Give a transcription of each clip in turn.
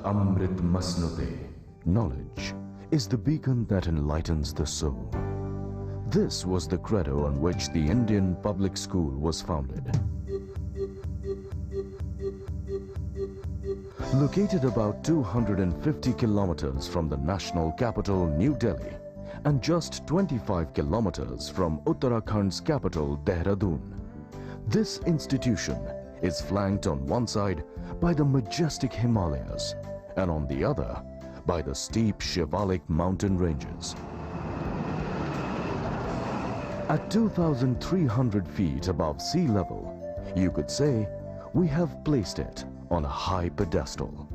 Amrit Masnude. Knowledge is the beacon that enlightens the soul. This was the credo on which the Indian public school was founded. Located about 250 kilometers from the national capital, New Delhi, and just 25 kilometers from Uttarakhand's capital, Dehradun, this institution is flanked on one side by the majestic Himalayas and on the other by the steep Shivalik mountain ranges. At 2,300 feet above sea level, you could say we have placed it on a high pedestal.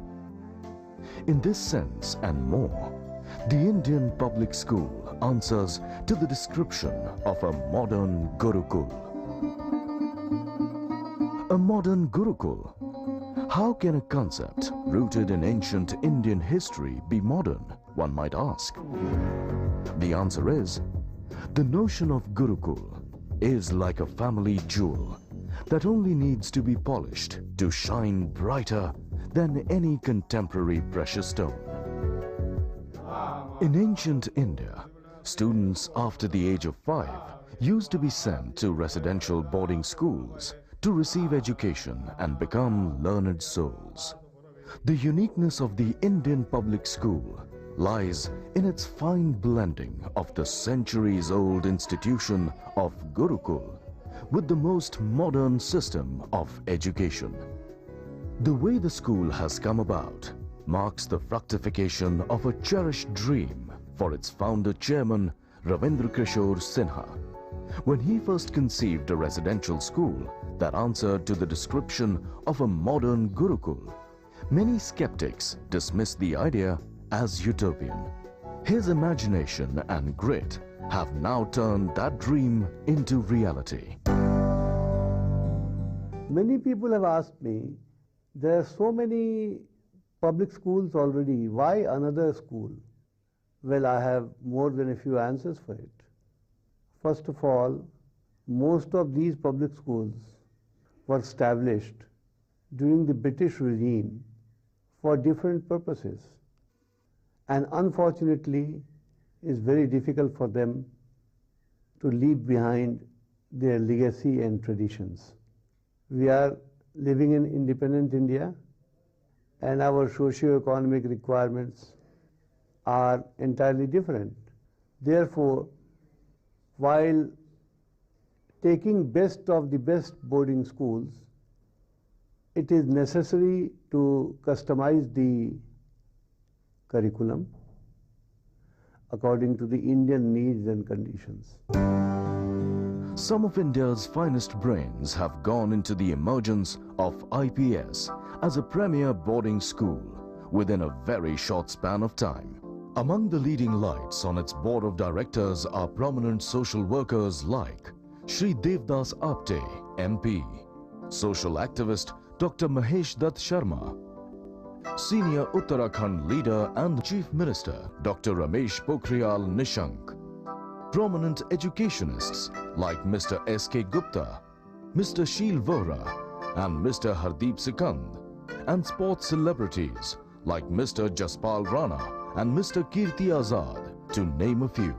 In this sense and more, the Indian public school answers to the description of a modern Gurukul. A modern Gurukul? How can a concept rooted in ancient Indian history be modern, one might ask? The answer is, the notion of Gurukul is like a family jewel that only needs to be polished to shine brighter than any contemporary precious stone. In ancient India, students after the age of 5 used to be sent to residential boarding schools to receive education and become learned souls. The uniqueness of the Indian public school lies in its fine blending of the centuries-old institution of Gurukul with the most modern system of education. The way the school has come about marks the fructification of a cherished dream for its founder chairman Ravindra Kishore Sinha. When he first conceived a residential school that answered to the description of a modern Gurukul, many skeptics dismissed the idea as utopian. His imagination and grit have now turned that dream into reality. Many people have asked me, there are so many public schools already, why another school? Well, I have more than a few answers for it. First of all, most of these public schools were established during the British regime for different purposes, and unfortunately it's very difficult for them to leave behind their legacy and traditions. We are living in independent India, and our socio-economic requirements are entirely different. Therefore, while taking best of the best boarding schools, it is necessary to customize the curriculum according to the Indian needs and conditions. Some of India's finest brains have gone into the emergence of IPS as a premier boarding school within a very short span of time. Among the leading lights on its board of directors are prominent social workers like Shri Devdas Apte, MP, social activist Dr. Mahesh Dutt Sharma, senior Uttarakhand leader and Chief Minister Dr. Ramesh Pokhriyal Nishank, prominent educationists like Mr. S.K. Gupta, Mr. Sheel Vohra and Mr. Hardeep Sikand, and sports celebrities like Mr. Jaspal Rana and Mr. Kirti Azad, to name a few.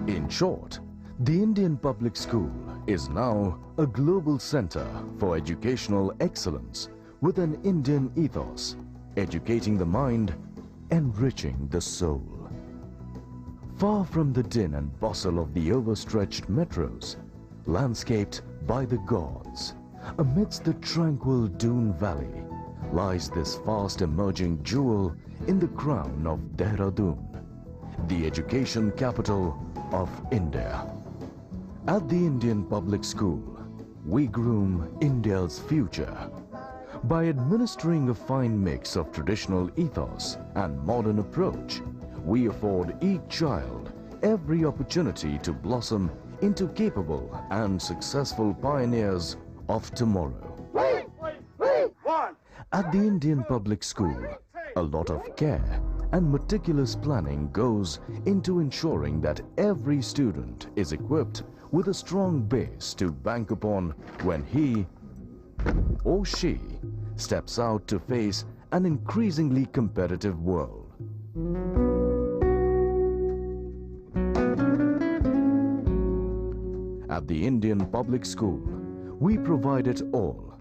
In short, the Indian public school is now a global center for educational excellence with an Indian ethos, educating the mind, enriching the soul. Far from the din and bustle of the overstretched metros, landscaped by the gods, amidst the tranquil Doon Valley, lies this fast emerging jewel in the crown of Dehradun, the education capital of India. At the Indian public school, we groom India's future. By administering a fine mix of traditional ethos and modern approach, we afford each child every opportunity to blossom into capable and successful pioneers of tomorrow. At the Indian public school, a lot of care and meticulous planning goes into ensuring that every student is equipped with a strong base to bank upon when he or she steps out to face an increasingly competitive world. At the Indian public school, we provide it all: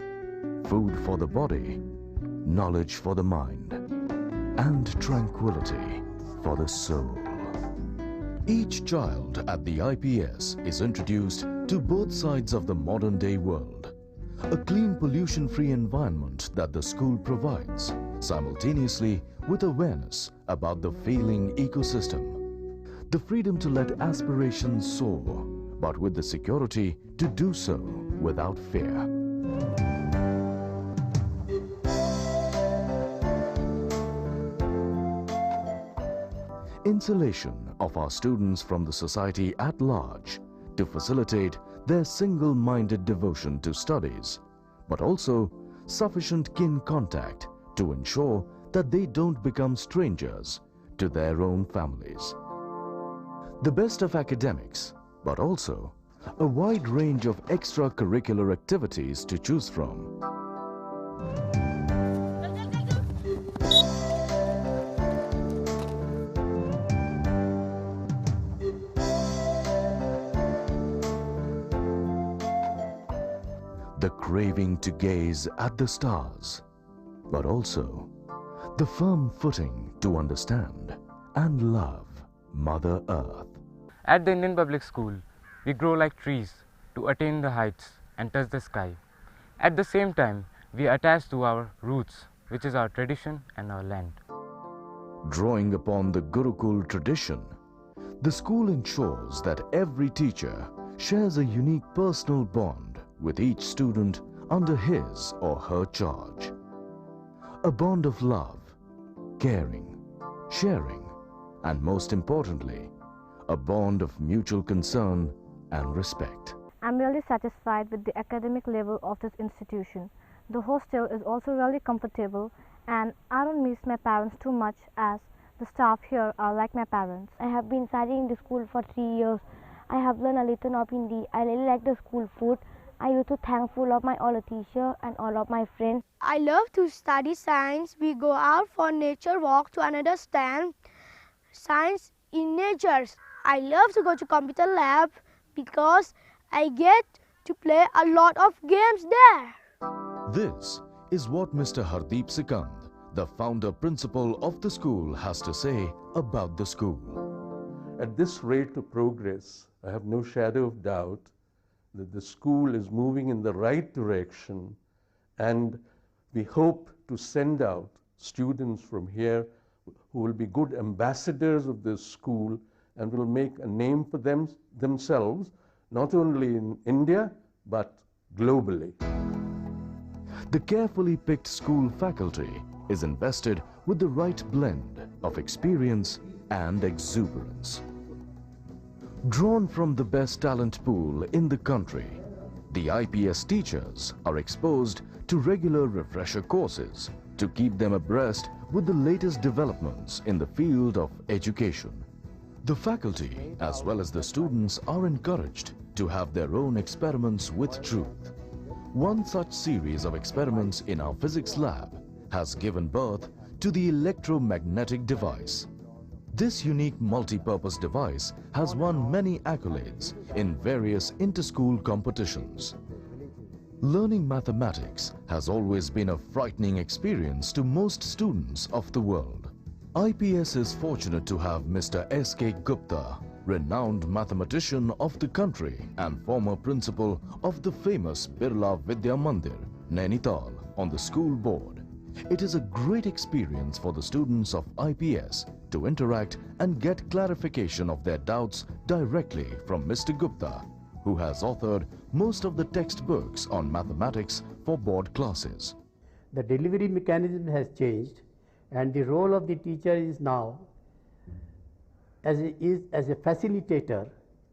food for the body, knowledge for the mind, and tranquility for the soul. Each child at the IPS is introduced to both sides of the modern-day world. A clean, pollution-free environment that the school provides, simultaneously with awareness about the failing ecosystem. The freedom to let aspirations soar, but with the security to do so without fear. Insulation of our students from the society at large to facilitate their single-minded devotion to studies, but also sufficient kin contact to ensure that they don't become strangers to their own families. The best of academics, but also a wide range of extracurricular activities to choose from. The craving to gaze at the stars, but also the firm footing to understand and love Mother Earth. At the Indian public school, we grow like trees to attain the heights and touch the sky. At the same time, we attach to our roots, which is our tradition and our land. Drawing upon the Gurukul tradition, the school ensures that every teacher shares a unique personal bond with each student under his or her charge. A bond of love, caring, sharing, and most importantly, a bond of mutual concern and respect. I'm really satisfied with the academic level of this institution. The hostel is also really comfortable, and I don't miss my parents too much, as the staff here are like my parents. I have been studying in the school for 3 years. I have learned a little of Hindi. I really like the school food. I used to thankful of my all the teacher and all of my friends. I love to study science. We go out for nature walk to understand science in nature. I love to go to computer lab because I get to play a lot of games there. This is what Mr. Hardeep Sikand, the founder principal of the school, has to say about the school. At this rate of progress, I have no shadow of doubt that the school is moving in the right direction, and we hope to send out students from here who will be good ambassadors of this school and will make a name for themselves, not only in India, but globally. The carefully picked school faculty is invested with the right blend of experience and exuberance. Drawn from the best talent pool in the country, the IPS teachers are exposed to regular refresher courses to keep them abreast with the latest developments in the field of education. The faculty as well as the students are encouraged to have their own experiments with truth. One such series of experiments in our physics lab has given birth to the electromagnetic device. This unique multi-purpose device has won many accolades in various inter-school competitions. Learning mathematics has always been a frightening experience to most students of the world. IPS is fortunate to have Mr. S.K. Gupta, renowned mathematician of the country and former principal of the famous Birla Vidya Mandir, Nainital, on the school board. It is a great experience for the students of IPS to interact and get clarification of their doubts directly from Mr. Gupta, who has authored most of the textbooks on mathematics for board classes. The delivery mechanism has changed, and the role of the teacher is now as a facilitator.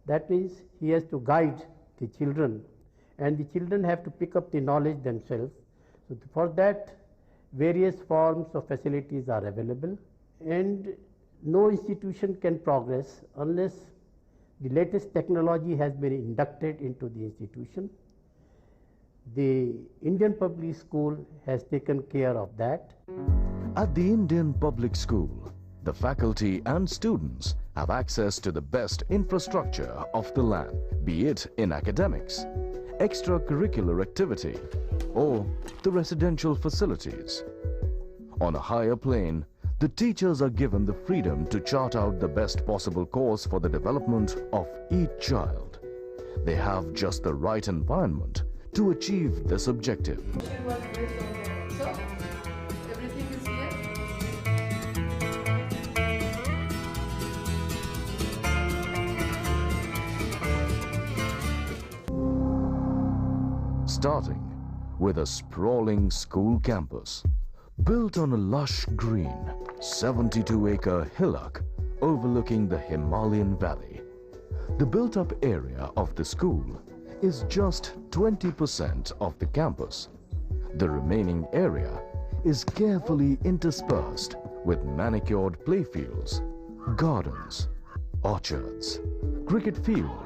That means he has to guide the children, and the children have to pick up the knowledge themselves. So for that, various forms of facilities are available, and no institution can progress unless the latest technology has been inducted into the institution. The Indian public school has taken care of that. At the Indian public school, the faculty and students have access to the best infrastructure of the land, be it in academics, extracurricular activity, or the residential facilities. On a higher plane, the teachers are given the freedom to chart out the best possible course for the development of each child. They have just the right environment to achieve this objective. Starting with a sprawling school campus built on a lush green 72-acre hillock overlooking the Himalayan valley. The built-up area of the school is just 20% of the campus. The remaining area is carefully interspersed with manicured playfields, gardens, orchards, cricket field,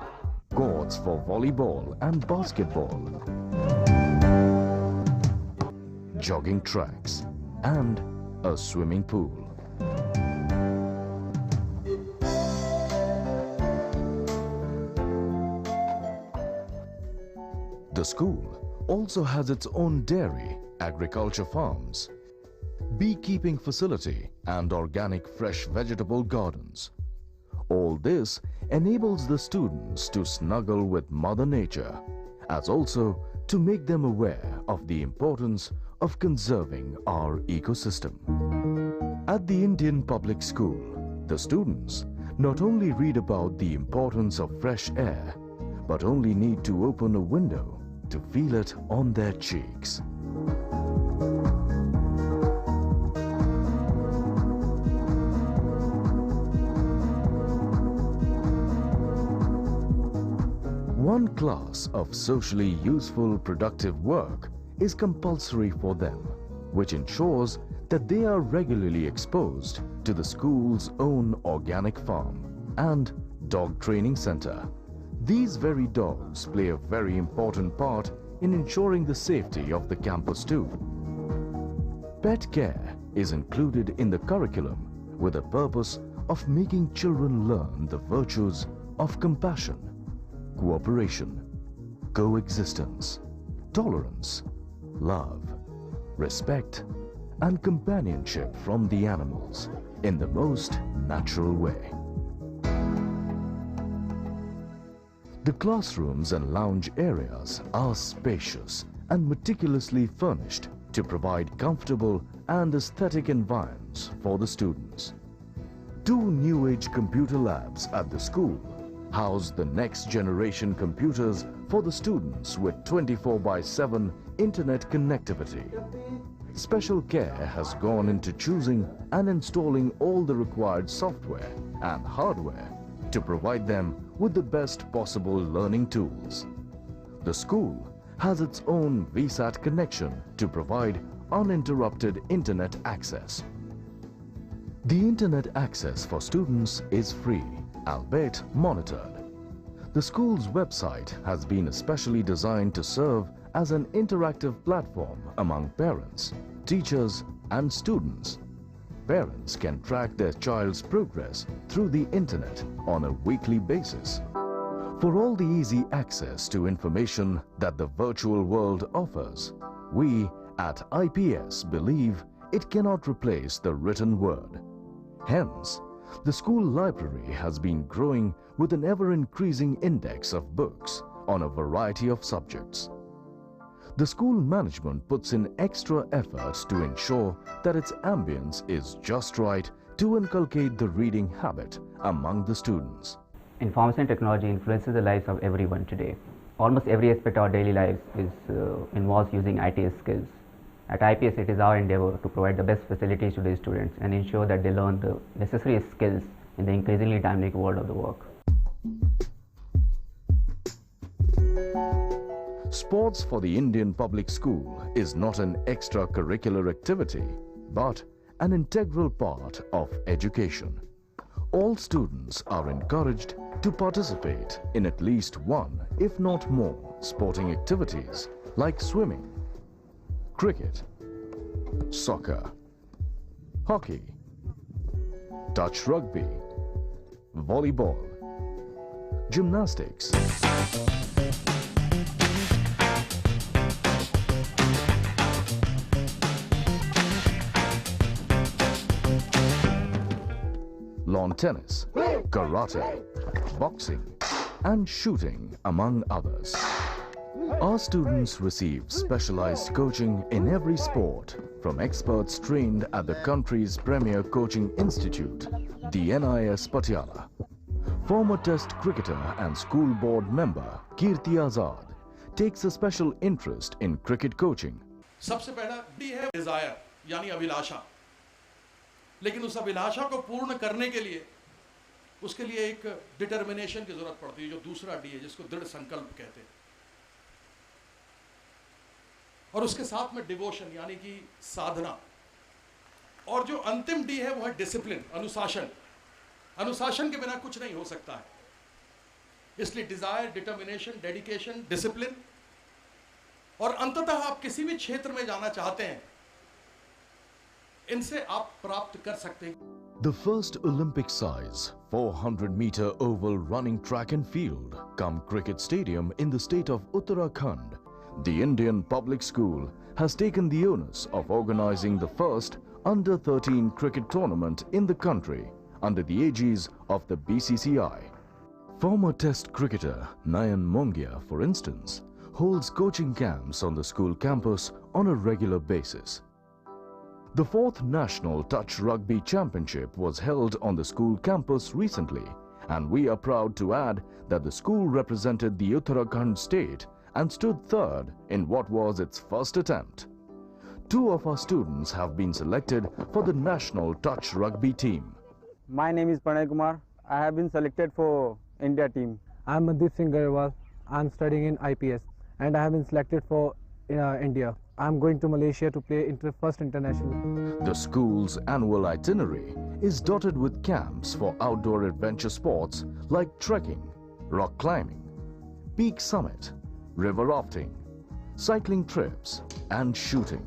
courts for volleyball and basketball, jogging tracks, and a swimming pool. The school also has its own dairy, agriculture farms, beekeeping facility, and organic fresh vegetable gardens. All this enables the students to snuggle with Mother Nature, as also to make them aware of the importance of conserving our ecosystem. At the Indian public school, the students not only read about the importance of fresh air, but only need to open a window to feel it on their cheeks. One class of socially useful, productive work is compulsory for them, which ensures that they are regularly exposed to the school's own organic farm and dog training center. These very dogs play a very important part in ensuring the safety of the campus too. Pet care is included in the curriculum with the purpose of making children learn the virtues of compassion, cooperation, coexistence, tolerance, love, respect, and companionship from the animals in the most natural way. The classrooms and lounge areas are spacious and meticulously furnished to provide comfortable and aesthetic environments for the students. 2 new-age computer labs at the school house the next generation computers for the students with 24/7 internet connectivity. Special care has gone into choosing and installing all the required software and hardware to provide them with the best possible learning tools. The school has its own VSAT connection to provide uninterrupted internet access. The internet access for students is free, albeit monitored. The school's website has been especially designed to serve as an interactive platform among parents, teachers, and students. Parents can track their child's progress through the internet on a weekly basis. For all the easy access to information that the virtual world offers, we at IPS believe it cannot replace the written word. Hence, the school library has been growing with an ever-increasing index of books on a variety of subjects. The school management puts in extra efforts to ensure that its ambience is just right to inculcate the reading habit among the students. Information technology influences the lives of everyone today. Almost every aspect of our daily lives involves using ITS skills. At IPS, it is our endeavor to provide the best facilities to these students and ensure that they learn the necessary skills in the increasingly dynamic world of the work. Sports for the Indian public school is not an extracurricular activity, but an integral part of education. All students are encouraged to participate in at least one, if not more, sporting activities like swimming, cricket, soccer, hockey, touch rugby, volleyball, gymnastics, lawn tennis, karate, boxing, and shooting, among others. Our students receive specialized coaching in every sport from experts trained at the country's premier coaching institute, the NIS Patiala. Former Test cricketer and school board member Kirti Azad takes a special interest in cricket coaching. सबसे पहला D है Dzire यानी अभिलाषा, लेकिन उस अभिलाषा को पूर्ण करने के लिए उसके लिए एक डिटर्मिनेशन की जरूरत पड़ती है, जो दूसरा डी है जिसको दृढ़ संकल्प कहते हैं, और उसके साथ में डिवोशन यानी कि साधना, और जो अंतिम डी है वो है डिसिप्लिन, अनुशासन। अनुशासन के बिना कुछ नहीं हो सकता है, इसलिए डिजायर, डिटर्मिनेशन, डेडिकेशन, डिसिप्लिन, और अंततः आप किसी भी क्षेत्र में जाना चाहते हैं, इनसे आप प्राप्त कर सकते हैं। The first Olympic-size 400-meter oval running track and field cum cricket stadium in the state of Uttarakhand, the Indian public school has taken the onus of organizing the first under-13 cricket tournament in the country under the aegis of the BCCI. Former Test cricketer Nayan Mongia, for instance, holds coaching camps on the school campus on a regular basis. The 4th National Touch Rugby Championship was held on the school campus recently, and we are proud to add that the school represented the Uttarakhand state and stood third in what was its first attempt. 2 of our students have been selected for the National Touch Rugby team. My name is Pranay Kumar. I have been selected for India team. I am Mandeep Singh Garewal. I am studying in IPS and I have been selected for India. I am going to Malaysia to play first international. The school's annual itinerary is dotted with camps for outdoor adventure sports like trekking, rock climbing, peak summit, river rafting, cycling trips, and shooting.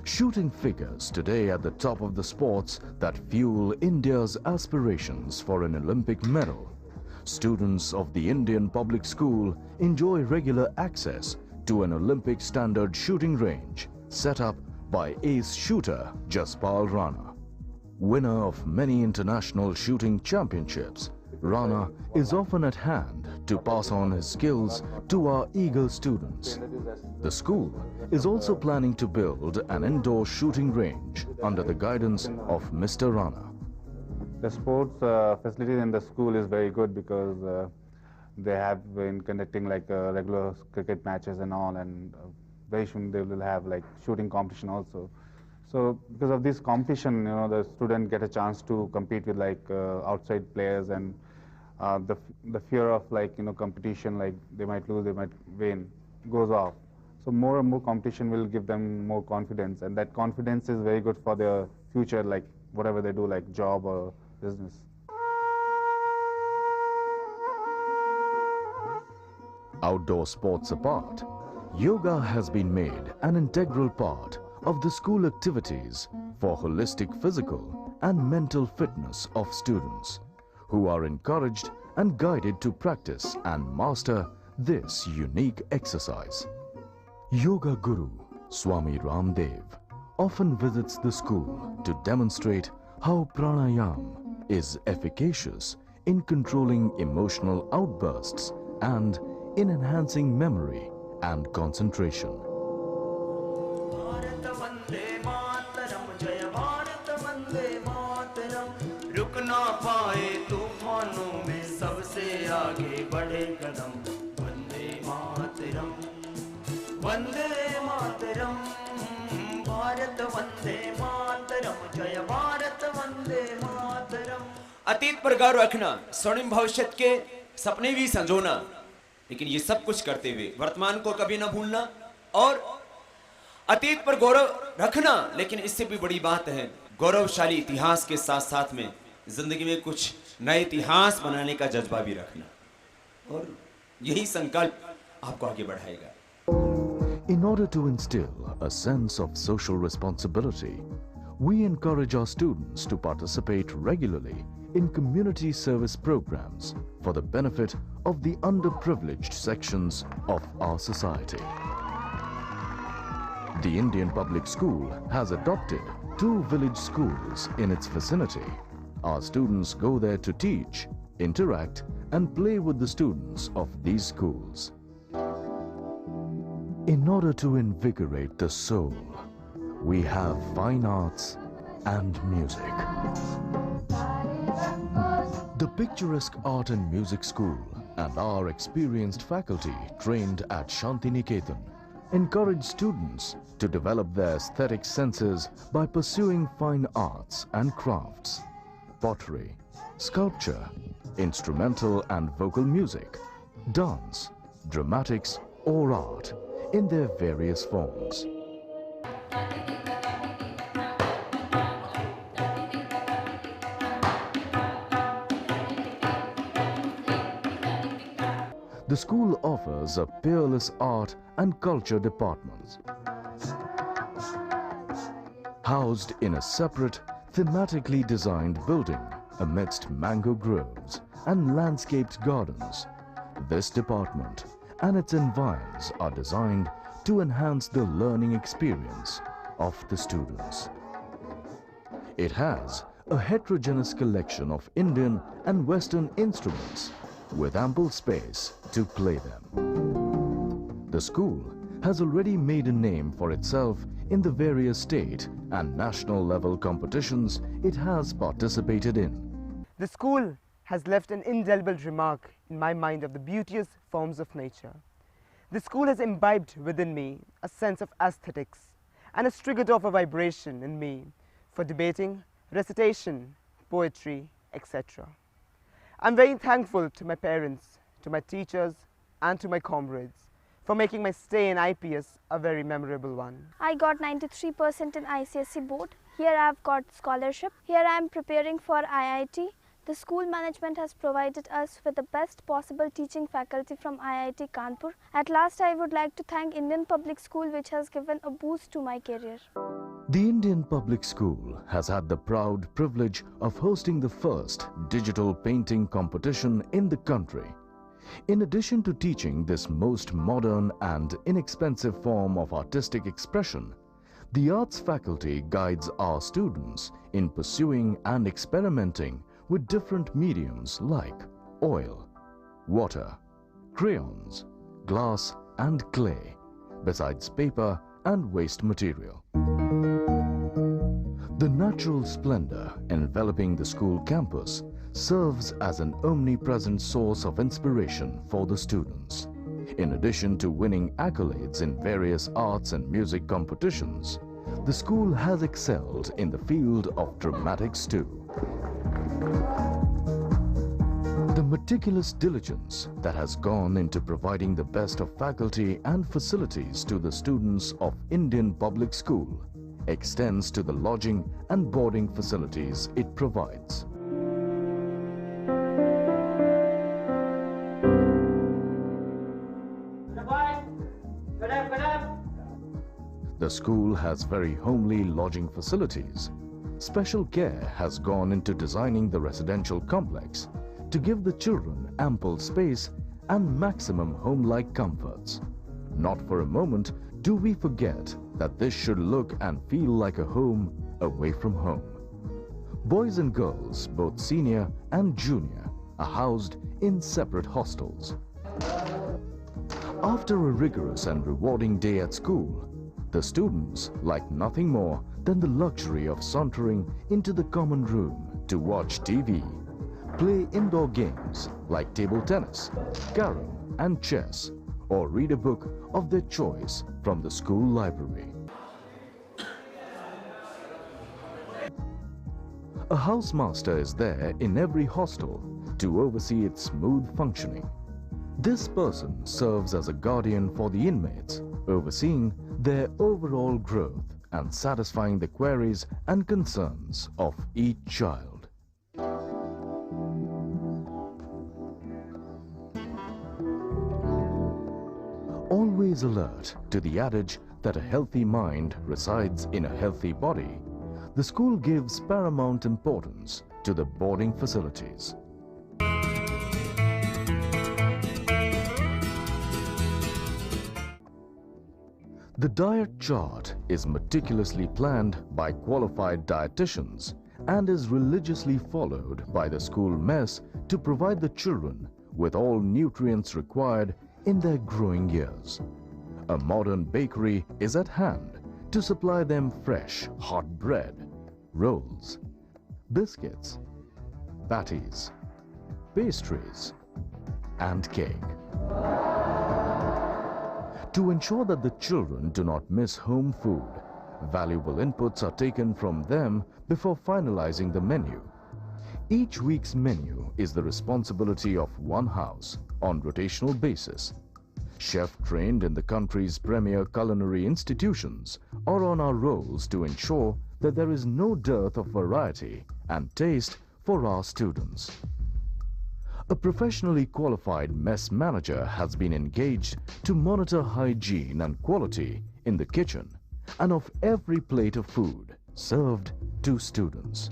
Shooting figures today at the top of the sports that fuel India's aspirations for an Olympic medal. Students of the Indian public school enjoy regular access to an Olympic standard shooting range set up by ace shooter Jaspal Rana. Winner of many international shooting championships, Rana is often at hand to pass on his skills to our eager students. The school is also planning to build an indoor shooting range under the guidance of Mr. Rana. The sports facilities in the school is very good because they have been conducting like regular cricket matches and all, and very soon they will have like shooting competition also. So because of this competition, you know, the student get a chance to compete with like outside players, and the fear of like, you know, competition, like they might lose, they might win, goes off. So more and more competition will give them more confidence, and that confidence is very good for their future, like whatever they do, like job or business. Outdoor sports apart, yoga has been made an integral part of the school activities for holistic physical and mental fitness of students, who are encouraged and guided to practice and master this unique exercise. Yoga Guru Swami Ramdev often visits the school to demonstrate how pranayam is efficacious in controlling emotional outbursts and in enhancing memory and concentration. अतीत पर गौर रखना, स्वर्णिम भविष्य के सपने भी संजोना, लेकिन ये सब कुछ करते हुए वर्तमान को कभी ना भूलना, और अतीत पर गौरव रखना, लेकिन इससे भी बड़ी बात है गौरवशाली इतिहास के साथ साथ में जिंदगी में कुछ नए इतिहास बनाने का जज्बा भी रखना, और यही संकल्प आपको आगे बढ़ाएगा. In order to instill a sense of social responsibility, We encourage our students to participate regularly in community service programs for the benefit of the underprivileged sections of our society. The Indian Public School has adopted 2 village schools in its vicinity. Our students go there to teach, interact, and play with the students of these schools. In order to invigorate the soul, we have fine arts and music. The picturesque art and music school and our experienced faculty trained at Shantiniketan encourage students to develop their aesthetic senses by pursuing fine arts and crafts, pottery, sculpture, instrumental and vocal music, dance, dramatics or art in their various forms. The school offers a peerless art and culture department. Housed in a separate, thematically designed building amidst mango groves and landscaped gardens, this department and its environs are designed to enhance the learning experience of the students. It has a heterogeneous collection of Indian and Western instruments with ample space to play them. The school has already made a name for itself in the various state and national level competitions it has participated in. The school has left an indelible remark in my mind of the beauteous forms of nature. The school has imbibed within me a sense of aesthetics and has triggered off a vibration in me for debating, recitation, poetry, etc. I'm very thankful to my parents, to my teachers, and to my comrades for making my stay in IPS a very memorable one. I got 93% in ICSE board. Here I've got scholarship. Here I am preparing for IIT. The school management has provided us with the best possible teaching faculty from IIT Kanpur. At last, I would like to thank Indian Public School, which has given a boost to my career. The Indian Public School has had the proud privilege of hosting the first digital painting competition in the country. In addition to teaching this most modern and inexpensive form of artistic expression, the arts faculty guides our students in pursuing and experimenting with different mediums like oil, water, crayons, glass and clay, besides paper and waste material. The natural splendor enveloping the school campus serves as an omnipresent source of inspiration for the students. In addition to winning accolades in various arts and music competitions, the school has excelled in the field of dramatics too. The meticulous diligence that has gone into providing the best of faculty and facilities to the students of Indian Public School extends to the lodging and boarding facilities it provides. The school has very homely lodging facilities. Special care has gone into designing the residential complex to give the children ample space and maximum home-like comforts. Not for a moment do we forget that this should look and feel like a home away from home. Boys and girls, both senior and junior, are housed in separate hostels. After a rigorous and rewarding day at school, the students like nothing more than the luxury of sauntering into the common room to watch TV, play indoor games like table tennis, carom and chess, or read a book of their choice from the school library. A housemaster is there in every hostel to oversee its smooth functioning. This person serves as a guardian for the inmates, overseeing their overall growth and satisfying the queries and concerns of each child. Always alert to the adage that a healthy mind resides in a healthy body, The school gives paramount importance to the boarding facilities. The diet chart is meticulously planned by qualified dietitians and is religiously followed by the school mess to provide the children with all nutrients required in their growing years. A modern bakery is at hand to supply them fresh, hot bread, rolls, biscuits, patties, pastries, and cake. To ensure that the children do not miss home food, valuable inputs are taken from them before finalizing the menu. Each week's menu is the responsibility of one house on rotational basis. Chef trained in the country's premier culinary institutions are on our rolls to ensure that there is no dearth of variety and taste for our students. A professionally qualified mess manager has been engaged to monitor hygiene and quality in the kitchen and of every plate of food served to students.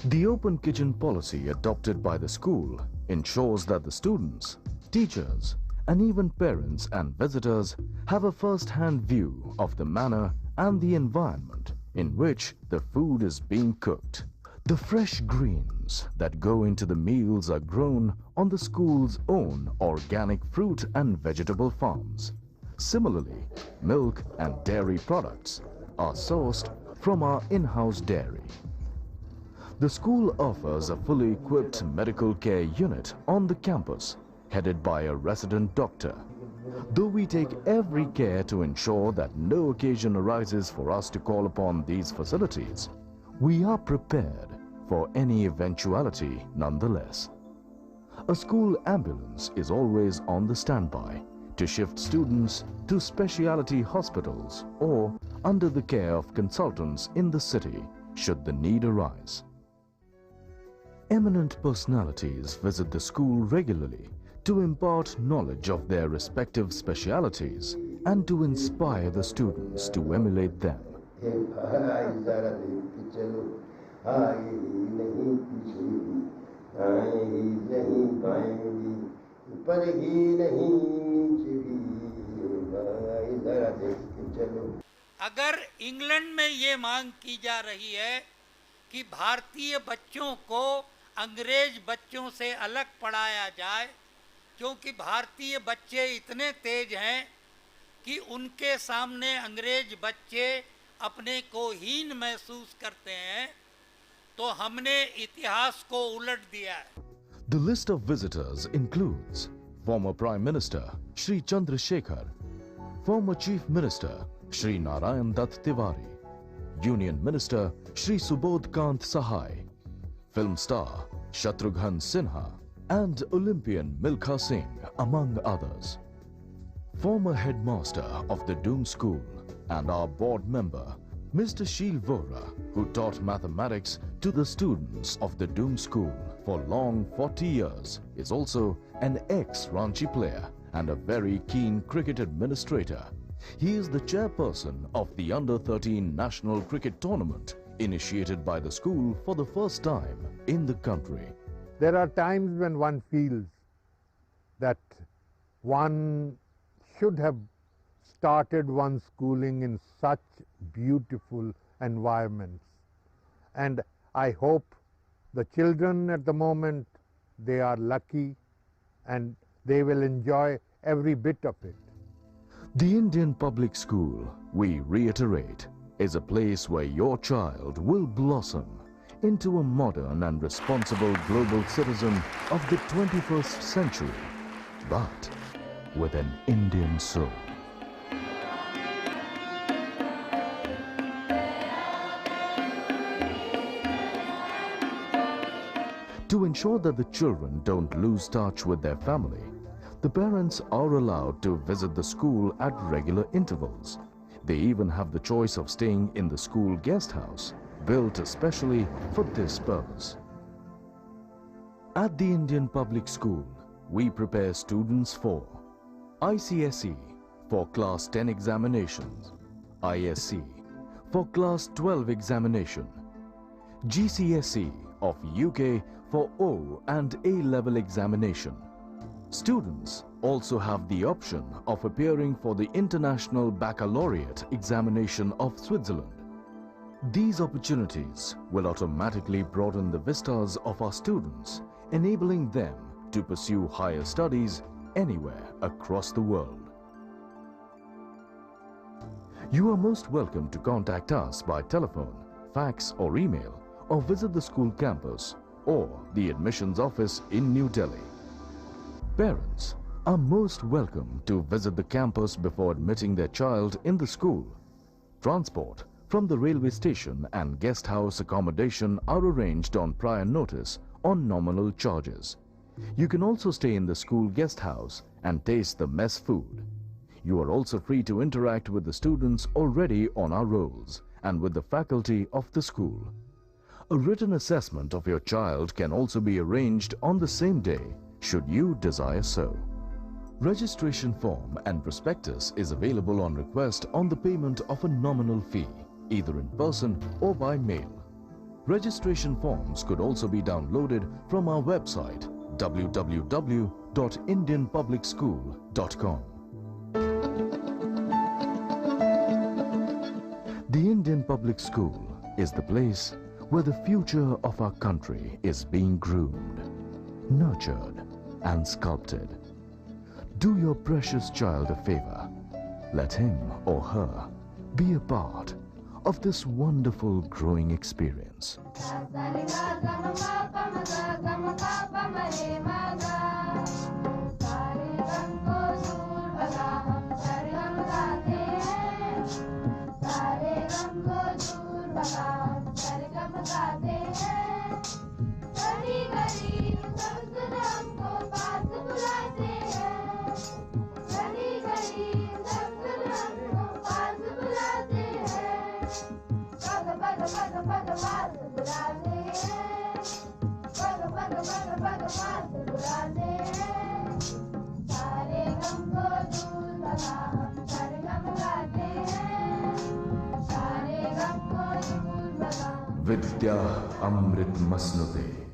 The open kitchen policy adopted by the school ensures that the students, teachers, and even parents and visitors have a first-hand view of the manner and the environment in which the food is being cooked. The fresh greens that go into the meals are grown on the school's own organic fruit and vegetable farms. Similarly, milk and dairy products are sourced from our in-house dairy. The school offers a fully equipped medical care unit on the campus, headed by a resident doctor. Though we take every care to ensure that no occasion arises for us to call upon these facilities, we are prepared for any eventuality nonetheless. A school ambulance is always on the standby to shift students to specialty hospitals or under the care of consultants in the city should the need arise. Eminent personalities visit the school regularly to impart knowledge of their respective specialities and to inspire the students to emulate them. अगर England में ये मांग की जा रही है कि भारतीय बच्चों को अंग्रेज बच्चों से अलग पढ़ाया जाए, क्योंकि भारतीय बच्चे इतने तेज हैं कि उनके सामने अंग्रेज बच्चे अपने को हीन महसूस करते हैं, तो हमने इतिहास को उलट दिया है. The list of visitors includes former Prime Minister Shri Chandrasekhar, former Chief Minister Shri Narayan Dutt Tiwari, Union Minister Shri Subodh Kant Sahai, film star Shatrughan Sinha, and Olympian Milkha Singh, among others. Former headmaster of the Doom School and our board member, Mr. Sheel Vora, who taught mathematics to the students of the Doom School for long 40 years, is also an ex-Ranchi player and a very keen cricket administrator. He is the chairperson of the Under-13 National Cricket Tournament, initiated by the school for the first time in the country. There are times when one feels that one should have started one's schooling in such beautiful environments. And I hope the children at the moment, they are lucky and they will enjoy every bit of it. The Indian public school, we reiterate, is a place where your child will blossom into a modern and responsible global citizen of the 21st century, but with an Indian soul. To ensure that the children don't lose touch with their family, the parents are allowed to visit the school at regular intervals. They even have the choice of staying in the school guest house, built especially for this purpose. At the Indian Public School, we prepare students for ICSE for Class 10 examinations, ISC for Class 12 examination, GCSE of UK for O and A-level examination. Students also have the option of appearing for the International Baccalaureate examination of Switzerland. These opportunities will automatically broaden the vistas of our students, enabling them to pursue higher studies anywhere across the world. You are most welcome to contact us by telephone, fax or email, or visit the school campus or the admissions office in New Delhi. Parents are most welcome to visit the campus before admitting their child in the school. Transport from the railway station and guest house accommodation are arranged on prior notice on nominal charges. You can also stay in the school guest house and taste the mess food. You are also free to interact with the students already on our rolls and with the faculty of the school. A written assessment of your child can also be arranged on the same day, should you desire so. Registration form and prospectus is available on request on the payment of a nominal fee, either in person or by mail. Registration forms could also be downloaded from our website www.indianpublicschool.com. The Indian Public School is the place where the future of our country is being groomed, nurtured and sculpted. Do your precious child a favor. Let him or her be a part of this wonderful growing experience. Vidya Amrit Masnute.